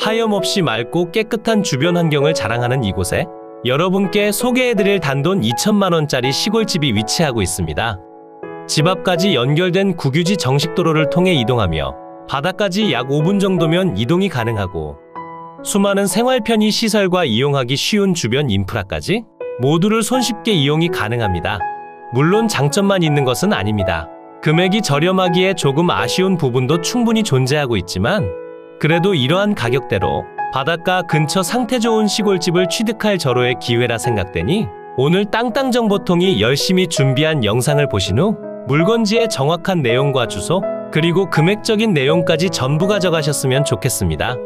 하염없이 맑고 깨끗한 주변 환경을 자랑하는 이곳에 여러분께 소개해드릴 단돈 2천만원짜리 시골집이 위치하고 있습니다. 집 앞까지 연결된 국유지 정식도로를 통해 이동하며 바다까지 약 5분 정도면 이동이 가능하고 수많은 생활 편의 시설과 이용하기 쉬운 주변 인프라까지 모두를 손쉽게 이용이 가능합니다. 물론 장점만 있는 것은 아닙니다. 금액이 저렴하기에 조금 아쉬운 부분도 충분히 존재하고 있지만 그래도 이러한 가격대로 바닷가 근처 상태 좋은 시골집을 취득할 절호의 기회라 생각되니 오늘 땅땅정보통이 열심히 준비한 영상을 보신 후 물건지의 정확한 내용과 주소 그리고 금액적인 내용까지 전부 가져가셨으면 좋겠습니다.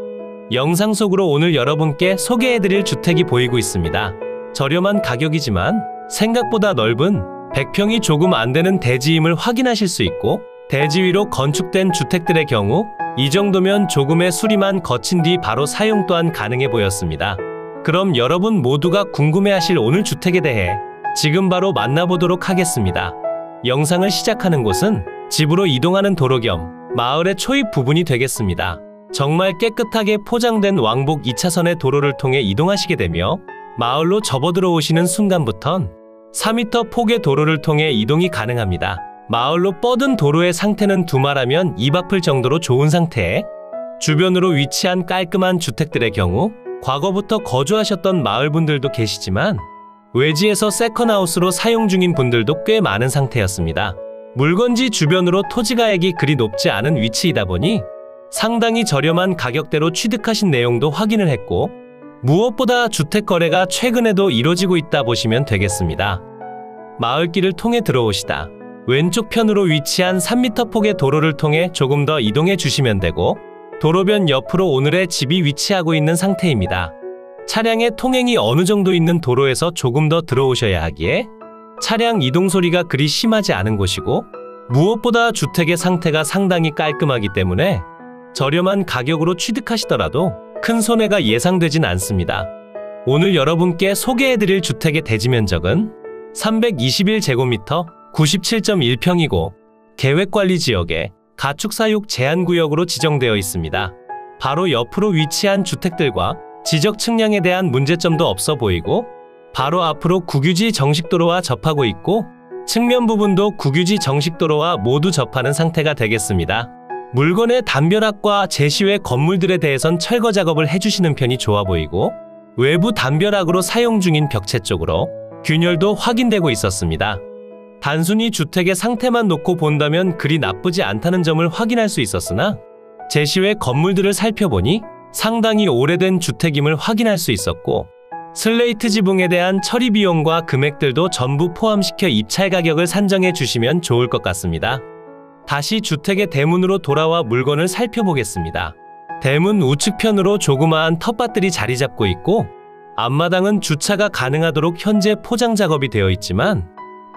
영상 속으로 오늘 여러분께 소개해드릴 주택이 보이고 있습니다. 저렴한 가격이지만 생각보다 넓은 100평이 조금 안되는 대지임을 확인하실 수 있고 대지 위로 건축된 주택들의 경우 이 정도면 조금의 수리만 거친 뒤 바로 사용 또한 가능해 보였습니다. 그럼 여러분 모두가 궁금해하실 오늘 주택에 대해 지금 바로 만나보도록 하겠습니다. 영상을 시작하는 곳은 집으로 이동하는 도로 겸 마을의 초입 부분이 되겠습니다. 정말 깨끗하게 포장된 왕복 2차선의 도로를 통해 이동하시게 되며 마을로 접어들어오시는 순간부턴 4m 폭의 도로를 통해 이동이 가능합니다. 마을로 뻗은 도로의 상태는 두말하면 입 아플 정도로 좋은 상태에 주변으로 위치한 깔끔한 주택들의 경우 과거부터 거주하셨던 마을분들도 계시지만 외지에서 세컨하우스로 사용 중인 분들도 꽤 많은 상태였습니다. 물건지 주변으로 토지가액이 그리 높지 않은 위치이다 보니 상당히 저렴한 가격대로 취득하신 내용도 확인을 했고 무엇보다 주택 거래가 최근에도 이뤄지고 있다 보시면 되겠습니다. 마을길을 통해 들어오시다 왼쪽 편으로 위치한 3m 폭의 도로를 통해 조금 더 이동해 주시면 되고 도로변 옆으로 오늘의 집이 위치하고 있는 상태입니다. 차량의 통행이 어느 정도 있는 도로에서 조금 더 들어오셔야 하기에 차량 이동 소리가 그리 심하지 않은 곳이고 무엇보다 주택의 상태가 상당히 깔끔하기 때문에 저렴한 가격으로 취득하시더라도 큰 손해가 예상되진 않습니다. 오늘 여러분께 소개해드릴 주택의 대지 면적은 321제곱미터 97.1평이고 계획관리지역에 가축사육 제한구역으로 지정되어 있습니다. 바로 옆으로 위치한 주택들과 지적 측량에 대한 문제점도 없어 보이고 바로 앞으로 국유지 정식도로와 접하고 있고 측면 부분도 국유지 정식도로와 모두 접하는 상태가 되겠습니다. 물건의 담벼락과 제시외 건물들에 대해선 철거 작업을 해주시는 편이 좋아 보이고 외부 담벼락으로 사용 중인 벽체 쪽으로 균열도 확인되고 있었습니다. 단순히 주택의 상태만 놓고 본다면 그리 나쁘지 않다는 점을 확인할 수 있었으나 제시외 건물들을 살펴보니 상당히 오래된 주택임을 확인할 수 있었고 슬레이트 지붕에 대한 처리 비용과 금액들도 전부 포함시켜 입찰 가격을 산정해 주시면 좋을 것 같습니다. 다시 주택의 대문으로 돌아와 물건을 살펴보겠습니다. 대문 우측편으로 조그마한 텃밭들이 자리 잡고 있고 앞마당은 주차가 가능하도록 현재 포장 작업이 되어 있지만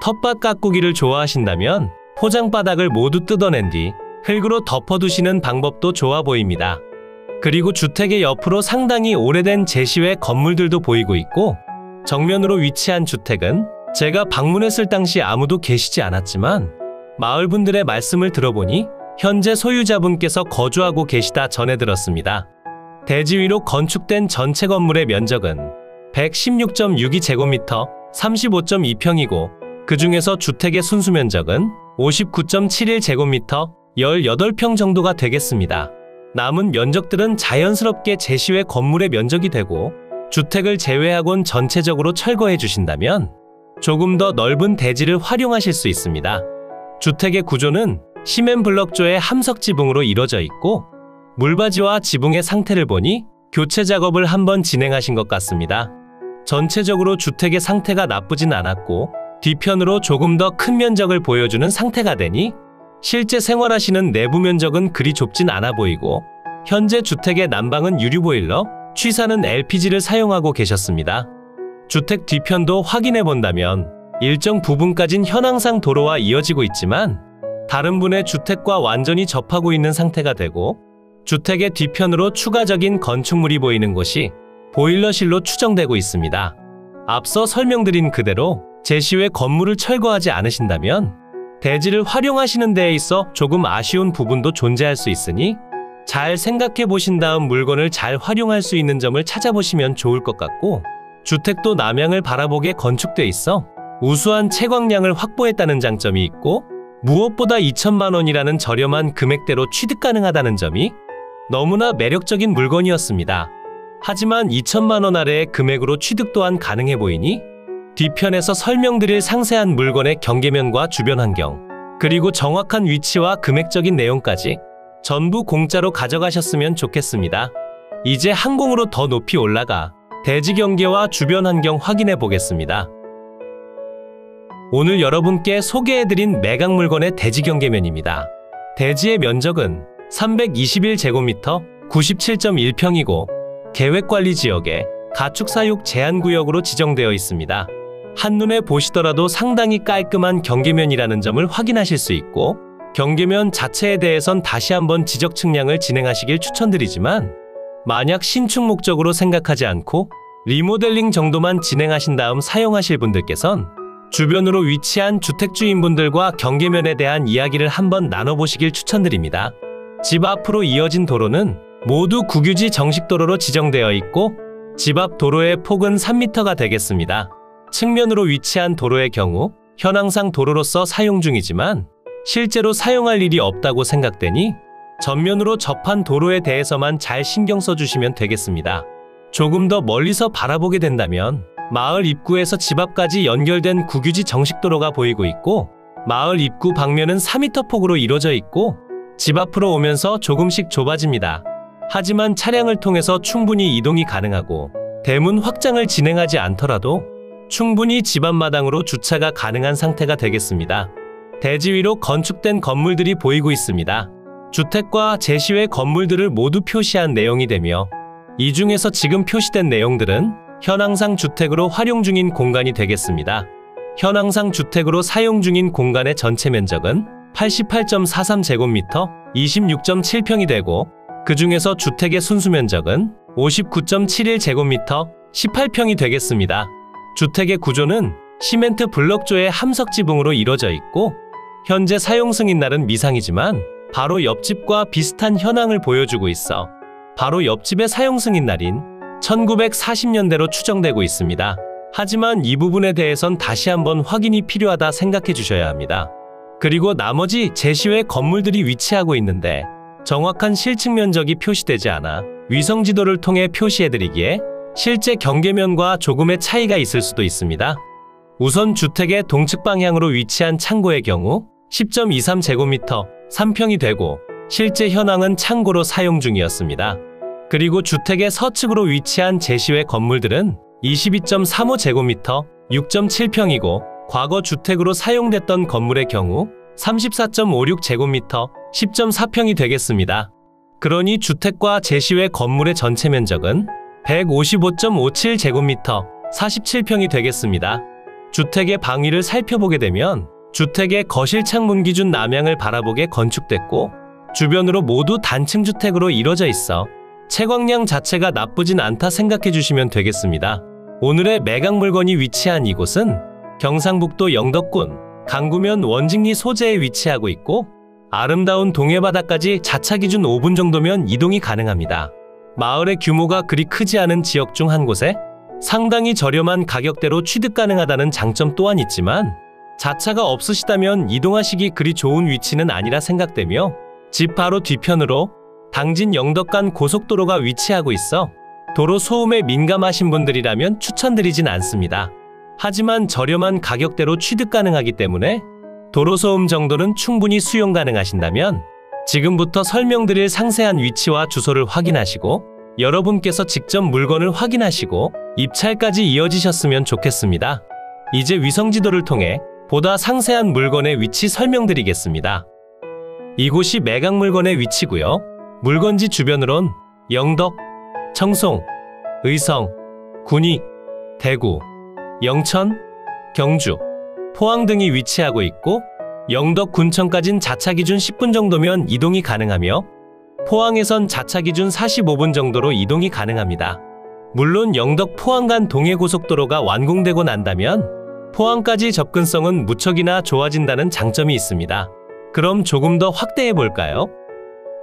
텃밭 가꾸기를 좋아하신다면 포장바닥을 모두 뜯어낸 뒤 흙으로 덮어두시는 방법도 좋아 보입니다. 그리고 주택의 옆으로 상당히 오래된 제시외 건물들도 보이고 있고 정면으로 위치한 주택은 제가 방문했을 당시 아무도 계시지 않았지만 마을분들의 말씀을 들어보니 현재 소유자분께서 거주하고 계시다 전해 들었습니다. 대지 위로 건축된 전체 건물의 면적은 116.62제곱미터 35.2평이고 그 중에서 주택의 순수 면적은 59.71제곱미터 18평 정도가 되겠습니다. 남은 면적들은 자연스럽게 제시외 건물의 면적이 되고 주택을 제외하곤 전체적으로 철거해 주신다면 조금 더 넓은 대지를 활용하실 수 있습니다. 주택의 구조는 시멘블럭조의 함석 지붕으로 이루어져 있고 물바지와 지붕의 상태를 보니 교체 작업을 한번 진행하신 것 같습니다. 전체적으로 주택의 상태가 나쁘진 않았고 뒤편으로 조금 더 큰 면적을 보여주는 상태가 되니 실제 생활하시는 내부 면적은 그리 좁진 않아 보이고 현재 주택의 난방은 유류 보일러, 취사는 LPG를 사용하고 계셨습니다. 주택 뒤편도 확인해 본다면 일정 부분까진 현황상 도로와 이어지고 있지만 다른 분의 주택과 완전히 접하고 있는 상태가 되고 주택의 뒤편으로 추가적인 건축물이 보이는 곳이 보일러실로 추정되고 있습니다. 앞서 설명드린 그대로 제시외 건물을 철거하지 않으신다면 대지를 활용하시는 데에 있어 조금 아쉬운 부분도 존재할 수 있으니 잘 생각해 보신 다음 물건을 잘 활용할 수 있는 점을 찾아보시면 좋을 것 같고, 주택도 남향을 바라보게 건축돼 있어 우수한 채광량을 확보했다는 장점이 있고, 무엇보다 2천만 원이라는 저렴한 금액대로 취득 가능하다는 점이 너무나 매력적인 물건이었습니다. 하지만 2천만 원 아래의 금액으로 취득 또한 가능해 보이니 뒤편에서 설명드릴 상세한 물건의 경계면과 주변 환경, 그리고 정확한 위치와 금액적인 내용까지 전부 공짜로 가져가셨으면 좋겠습니다. 이제 항공으로 더 높이 올라가 대지 경계와 주변 환경 확인해 보겠습니다. 오늘 여러분께 소개해드린 매각 물건의 대지 경계면입니다. 대지의 면적은 321제곱미터 97.1평이고 계획관리지역에 가축사육 제한구역으로 지정되어 있습니다. 한눈에 보시더라도 상당히 깔끔한 경계면이라는 점을 확인하실 수 있고, 경계면 자체에 대해선 다시 한번 지적 측량을 진행하시길 추천드리지만, 만약 신축 목적으로 생각하지 않고 리모델링 정도만 진행하신 다음 사용하실 분들께선 주변으로 위치한 주택주인분들과 경계면에 대한 이야기를 한번 나눠보시길 추천드립니다. 집 앞으로 이어진 도로는 모두 국유지 정식도로로 지정되어 있고, 집 앞 도로의 폭은 3m가 되겠습니다. 측면으로 위치한 도로의 경우 현황상 도로로서 사용 중이지만 실제로 사용할 일이 없다고 생각되니 전면으로 접한 도로에 대해서만 잘 신경 써주시면 되겠습니다. 조금 더 멀리서 바라보게 된다면 마을 입구에서 집 앞까지 연결된 국유지 정식도로가 보이고 있고, 마을 입구 방면은 4m 폭으로 이루어져 있고 집 앞으로 오면서 조금씩 좁아집니다. 하지만 차량을 통해서 충분히 이동이 가능하고 대문 확장을 진행하지 않더라도 충분히 집 앞마당으로 주차가 가능한 상태가 되겠습니다. 대지 위로 건축된 건물들이 보이고 있습니다. 주택과 제시외 건물들을 모두 표시한 내용이 되며, 이 중에서 지금 표시된 내용들은 현황상 주택으로 활용 중인 공간이 되겠습니다. 현황상 주택으로 사용 중인 공간의 전체 면적은 88.43제곱미터 26.7평이 되고, 그 중에서 주택의 순수 면적은 59.71제곱미터 18평이 되겠습니다. 주택의 구조는 시멘트 블럭조의 함석 지붕으로 이루어져 있고, 현재 사용 승인날은 미상이지만 바로 옆집과 비슷한 현황을 보여주고 있어 바로 옆집의 사용 승인날인 1940년대로 추정되고 있습니다. 하지만 이 부분에 대해선 다시 한번 확인이 필요하다 생각해 주셔야 합니다. 그리고 나머지 제시외 건물들이 위치하고 있는데 정확한 실측 면적이 표시되지 않아 위성지도를 통해 표시해드리기에 실제 경계면과 조금의 차이가 있을 수도 있습니다. 우선 주택의 동측 방향으로 위치한 창고의 경우 10.23제곱미터 3평이 되고 실제 현황은 창고로 사용 중이었습니다. 그리고 주택의 서측으로 위치한 제시외 건물들은 22.35제곱미터 6.7평이고 과거 주택으로 사용됐던 건물의 경우 34.56제곱미터 10.4평이 되겠습니다. 그러니 주택과 제시외 건물의 전체 면적은 155.57제곱미터 47평이 되겠습니다. 주택의 방위를 살펴보게 되면 주택의 거실 창문 기준 남향을 바라보게 건축됐고 주변으로 모두 단층 주택으로 이루어져 있어 채광량 자체가 나쁘진 않다 생각해 주시면 되겠습니다. 오늘의 매각 물건이 위치한 이곳은 경상북도 영덕군 강구면 원직리 소재에 위치하고 있고 아름다운 동해바다까지 자차 기준 5분 정도면 이동이 가능합니다. 마을의 규모가 그리 크지 않은 지역 중 한 곳에 상당히 저렴한 가격대로 취득 가능하다는 장점 또한 있지만 자차가 없으시다면 이동하시기 그리 좋은 위치는 아니라 생각되며 집 바로 뒤편으로 당진 영덕간 고속도로가 위치하고 있어 도로 소음에 민감하신 분들이라면 추천드리진 않습니다. 하지만 저렴한 가격대로 취득 가능하기 때문에 도로 소음 정도는 충분히 수용 가능하신다면 지금부터 설명드릴 상세한 위치와 주소를 확인하시고 여러분께서 직접 물건을 확인하시고 입찰까지 이어지셨으면 좋겠습니다. 이제 위성지도를 통해 보다 상세한 물건의 위치 설명드리겠습니다. 이곳이 매각 물건의 위치고요. 물건지 주변으론 영덕, 청송, 의성, 군위, 대구, 영천, 경주, 포항 등이 위치하고 있고 영덕 군청까진 자차 기준 10분 정도면 이동이 가능하며 포항에선 자차 기준 45분 정도로 이동이 가능합니다. 물론 영덕 포항 간 동해고속도로가 완공되고 난다면 포항까지 접근성은 무척이나 좋아진다는 장점이 있습니다. 그럼 조금 더 확대해 볼까요?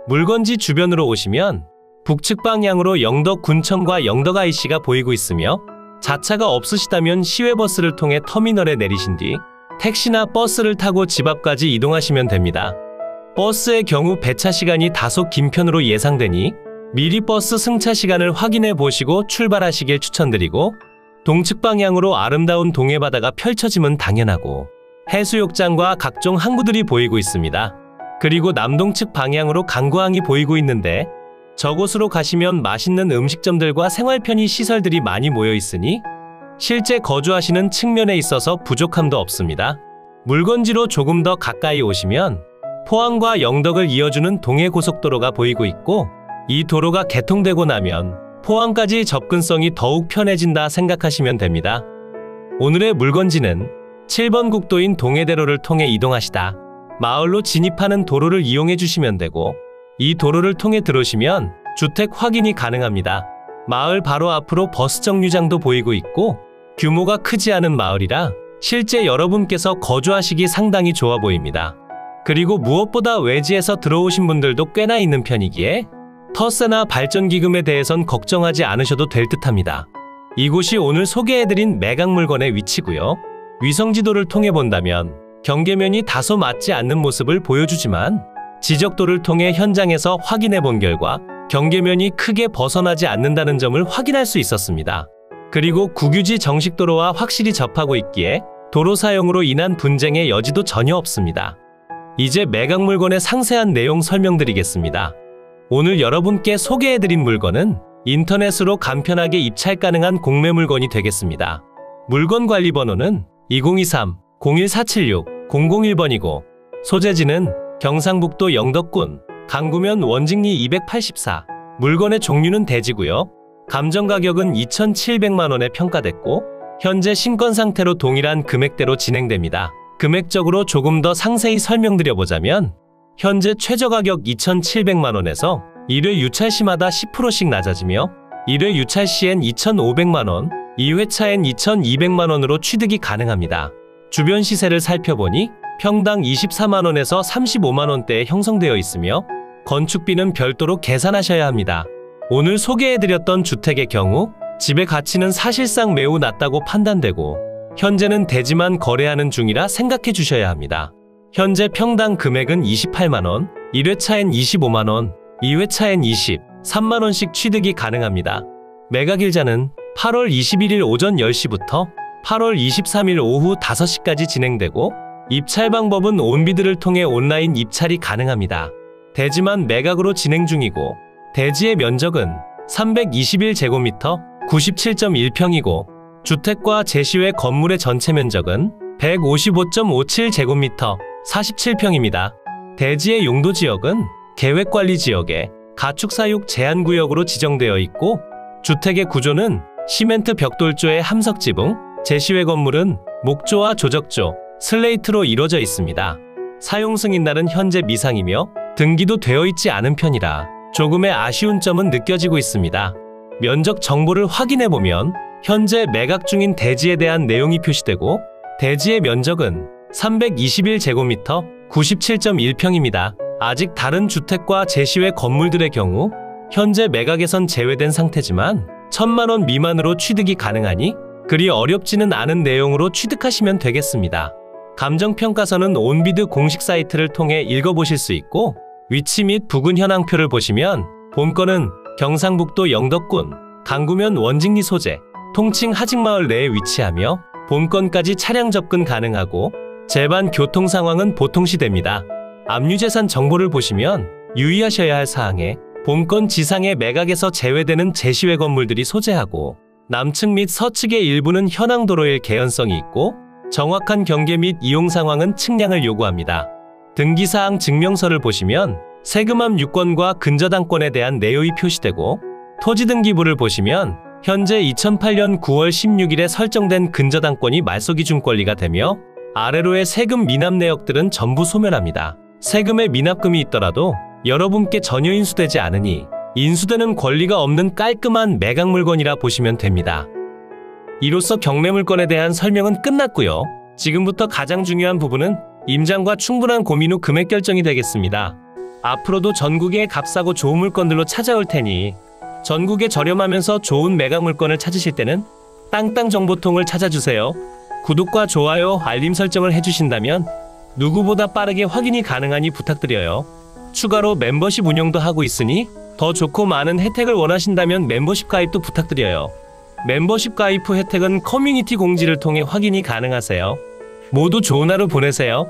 물건지 주변으로 오시면 북측 방향으로 영덕 군청과 영덕 IC가 보이고 있으며 자차가 없으시다면 시외버스를 통해 터미널에 내리신 뒤 택시나 버스를 타고 집 앞까지 이동하시면 됩니다. 버스의 경우 배차 시간이 다소 긴 편으로 예상되니 미리 버스 승차 시간을 확인해 보시고 출발하시길 추천드리고, 동측 방향으로 아름다운 동해바다가 펼쳐짐은 당연하고 해수욕장과 각종 항구들이 보이고 있습니다. 그리고 남동측 방향으로 강구항이 보이고 있는데 저곳으로 가시면 맛있는 음식점들과 생활편의 시설들이 많이 모여 있으니 실제 거주하시는 측면에 있어서 부족함도 없습니다. 물건지로 조금 더 가까이 오시면 포항과 영덕을 이어주는 동해고속도로가 보이고 있고, 이 도로가 개통되고 나면 포항까지 접근성이 더욱 편해진다 생각하시면 됩니다. 오늘의 물건지는 7번 국도인 동해대로를 통해 이동하시다 마을로 진입하는 도로를 이용해 주시면 되고, 이 도로를 통해 들어오시면 주택 확인이 가능합니다. 마을 바로 앞으로 버스 정류장도 보이고 있고 규모가 크지 않은 마을이라 실제 여러분께서 거주하시기 상당히 좋아 보입니다. 그리고 무엇보다 외지에서 들어오신 분들도 꽤나 있는 편이기에 터세나 발전기금에 대해선 걱정하지 않으셔도 될 듯합니다. 이곳이 오늘 소개해드린 매각물건의 위치고요. 위성지도를 통해 본다면 경계면이 다소 맞지 않는 모습을 보여주지만 지적도를 통해 현장에서 확인해 본 결과 경계면이 크게 벗어나지 않는다는 점을 확인할 수 있었습니다. 그리고 국유지 정식도로와 확실히 접하고 있기에 도로 사용으로 인한 분쟁의 여지도 전혀 없습니다. 이제 매각물건의 상세한 내용 설명드리겠습니다. 오늘 여러분께 소개해드린 물건은 인터넷으로 간편하게 입찰 가능한 공매 물건이 되겠습니다. 물건 관리 번호는 2023-01476-001번이고 소재지는 경상북도 영덕군 강구면 원직리 284. 물건의 종류는 대지고요. 감정 가격은 2,700만원에 평가됐고 현재 신권 상태로 동일한 금액대로 진행됩니다. 금액적으로 조금 더 상세히 설명드려보자면 현재 최저 가격 2,700만원에서 1회 유찰 시마다 10%씩 낮아지며 1회 유찰 시엔 2,500만원, 2회차엔 2,200만원으로 취득이 가능합니다. 주변 시세를 살펴보니 평당 24만원에서 35만원대에 형성되어 있으며 건축비는 별도로 계산하셔야 합니다. 오늘 소개해드렸던 주택의 경우 집의 가치는 사실상 매우 낮다고 판단되고 현재는 대지만 거래하는 중이라 생각해 주셔야 합니다. 현재 평당 금액은 28만원, 1회차엔 25만원, 2회차엔 23만원씩 취득이 가능합니다. 매각일자는 8월 21일 오전 10시부터 8월 23일 오후 5시까지 진행되고 입찰 방법은 온비드를 통해 온라인 입찰이 가능합니다. 대지만 매각으로 진행 중이고 대지의 면적은 321제곱미터 97.1평이고 주택과 제시외 건물의 전체 면적은 155.57제곱미터 47평입니다. 대지의 용도지역은 계획관리지역에 가축사육 제한구역으로 지정되어 있고 주택의 구조는 시멘트 벽돌조의 함석지붕, 제시외 건물은 목조와 조적조, 슬레이트로 이루어져 있습니다. 사용 승인날은 현재 미상이며 등기도 되어 있지 않은 편이라 조금의 아쉬운 점은 느껴지고 있습니다. 면적 정보를 확인해보면 현재 매각 중인 대지에 대한 내용이 표시되고 대지의 면적은 321제곱미터 97.1평입니다. 아직 다른 주택과 제시외 건물들의 경우 현재 매각에선 제외된 상태지만 1,000만원 미만으로 취득이 가능하니 그리 어렵지는 않은 내용으로 취득하시면 되겠습니다. 감정평가서는 온비드 공식 사이트를 통해 읽어보실 수 있고 위치 및 부근 현황표를 보시면 본건은 경상북도 영덕군 강구면 원직리 소재 통칭 하직마을 내에 위치하며 본건까지 차량 접근 가능하고 제반 교통 상황은 보통시됩니다. 압류재산 정보를 보시면 유의하셔야 할 사항에 본건 지상의 매각에서 제외되는 제시외 건물들이 소재하고 남측 및 서측의 일부는 현황도로일 개연성이 있고 정확한 경계 및 이용 상황은 측량을 요구합니다. 등기사항 증명서를 보시면 세금압 유권과 근저당권에 대한 내용이 표시되고 토지등기부를 보시면 현재 2008년 9월 16일에 설정된 근저당권이 말소기준권리가 되며 아래로의 세금 미납 내역들은 전부 소멸합니다. 세금의 미납금이 있더라도 여러분께 전혀 인수되지 않으니 인수되는 권리가 없는 깔끔한 매각 물건이라 보시면 됩니다. 이로써 경매 물건에 대한 설명은 끝났고요. 지금부터 가장 중요한 부분은 임장과 충분한 고민 후 금액 결정이 되겠습니다. 앞으로도 전국에 값싸고 좋은 물건들로 찾아올 테니 전국에 저렴하면서 좋은 매각 물건을 찾으실 때는 땅땅 정보통을 찾아주세요. 구독과 좋아요, 알림 설정을 해주신다면 누구보다 빠르게 확인이 가능하니 부탁드려요. 추가로 멤버십 운영도 하고 있으니 더 좋고 많은 혜택을 원하신다면 멤버십 가입도 부탁드려요. 멤버십 가입 후 혜택은 커뮤니티 공지를 통해 확인이 가능하세요. 모두 좋은 하루 보내세요.